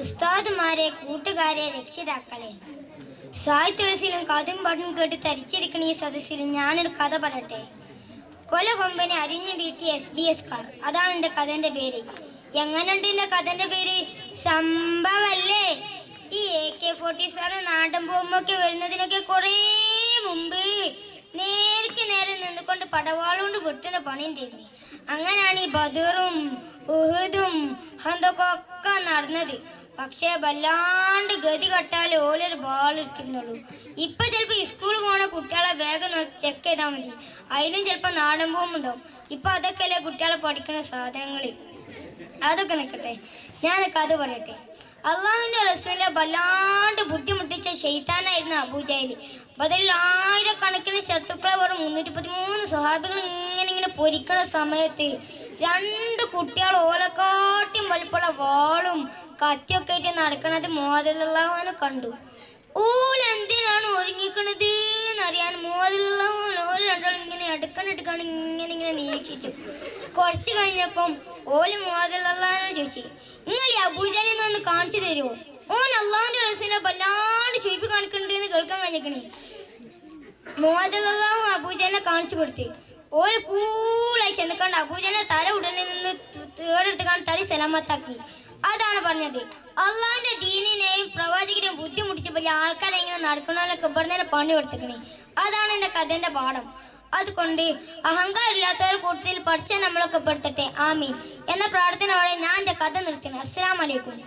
ഉസ്താദുമാരെ, കൂട്ടുകാരെ, രക്ഷിതാക്കളെ, സാഹിത്യവസിലും കഥയും പാട്ടും കേട്ട് തരിച്ചിരിക്കണ ഈ സദസ്സിലും ഞാനൊരു കഥ പറയട്ടെ. കൊലകൊമ്പനെ അരിഞ്ഞു വീഴ്ത്തിയ SBS കാർ, അതാണ് എൻ്റെ കഥൻ്റെ പേര്. എങ്ങനെയുണ്ട് എൻ്റെ കഥൻ്റെ പേര്? സംഭവല്ലേ? ഈ AK-47 നാടൻ ബോംബൊക്കെ വരുന്നതിനൊക്കെ കുറേ മുമ്പ് നേർക്ക് നേരെ നിന്നുകൊണ്ട് പടവാളുകൊണ്ട് വെട്ടുന്ന പണിയുണ്ടായിരുന്നു. അങ്ങനെയാണ് ഈ ബദറും ഉഹുദും ഹന്തക്കൊക്കെ നടന്നത്. പക്ഷേ വല്ലാണ്ട് ഗതി കെട്ടാൽ ഓലൊരു ബാളെടുത്തിരുന്നുള്ളൂ. ഇപ്പം ചിലപ്പോൾ സ്കൂളിൽ പോണ കുട്ടികളെ വേഗം ചെക്ക് ചെയ്താൽ മതി, അതിലും ചിലപ്പോൾ നാടൻ ബോംബുണ്ടാവും. ഇപ്പം അതൊക്കെ അല്ലേ കുട്ടികളെ പഠിക്കുന്ന സാധനങ്ങൾ. അതൊക്കെ നിൽക്കട്ടെ, ഞാൻ കഥ പറയട്ടെ. അള്ളാഹുവിൻ്റെ റസൂലിനെ വല്ലാണ്ട് ബുദ്ധിമുട്ടിച്ച ശൈത്താനായിരുന്നു അബൂജഹൽ. ബദറിൽ ആയിരക്കണക്കിന് ശത്രുക്കളെ വെറും 313 സ്വഹാബികൾ ഇങ്ങനെ പൊരിക്കണ സമയത്ത് 2 കുട്ടികൾ ഓലക്കാട്ടിയും വലുപ്പമുള്ള വാളും കത്തിയൊക്കെ ആയിട്ട് നടക്കണത് മോദലുള്ളാഹുവിനെ കണ്ടു. ഓലെന്തിനാണ് ഒരുങ്ങിക്കണത് എന്നറിയാൻ മോദലുള്ളാഹുവിനെ രണ്ടാളും ഇങ്ങനെ എടുക്കണം ഇങ്ങനെ നിരീക്ഷിച്ചു. കുറച്ച് കഴിഞ്ഞപ്പം ഓല് മോദലുള്ളാഹിനോട് ചോദിച്ചു, നിങ്ങൾ ഈ അബൂജഹലിനെ ഒന്ന് കാണിച്ചു തരുമോ? ഓൻ അള്ളാഹുവിൻ്റെ റസൂലിനെ വല്ലാണ്ട് ചുയിപ്പ് കാണിക്കണ്ട് എന്ന് കേൾക്കാൻ കഴിഞ്ഞിക്കണേ. മോദലുള്ളാഹു അബൂജഹലിനെ കാണിച്ചു കൊടുത്ത് ഓല് കൂളായി ചെന്നിക്കണ്ട് അബൂജഹലിനെ തല ഉടലിൽ നിന്ന് തേടെടുത്ത് കാണി തടി സലാമത്താക്കി. അതാണ് പറഞ്ഞത്, അള്ളാഹിന്റെ ദീനിനെയും പ്രവാചകനെയും ബുദ്ധിമുട്ടിച്ചപ്പോൾ ആൾക്കാരെ ഇങ്ങനെ നടക്കണോലൊക്കെ ഇവിടെ പണി കൊടുത്തിക്കണേ. അതാണ് എൻ്റെ കഥൻ്റെ പാഠം. അതുകൊണ്ട് അഹങ്കാരമില്ലാത്തവർ കൂട്ടത്തിൽ പഠിച്ചാൽ നമ്മളൊക്കെ പെടുത്തട്ടെ. ആമീൻ എന്ന പ്രാർത്ഥനയോടെ ഞാൻ എൻ്റെ കഥ നിർത്തുന്നു. അസ്സലാമു അലൈക്കും.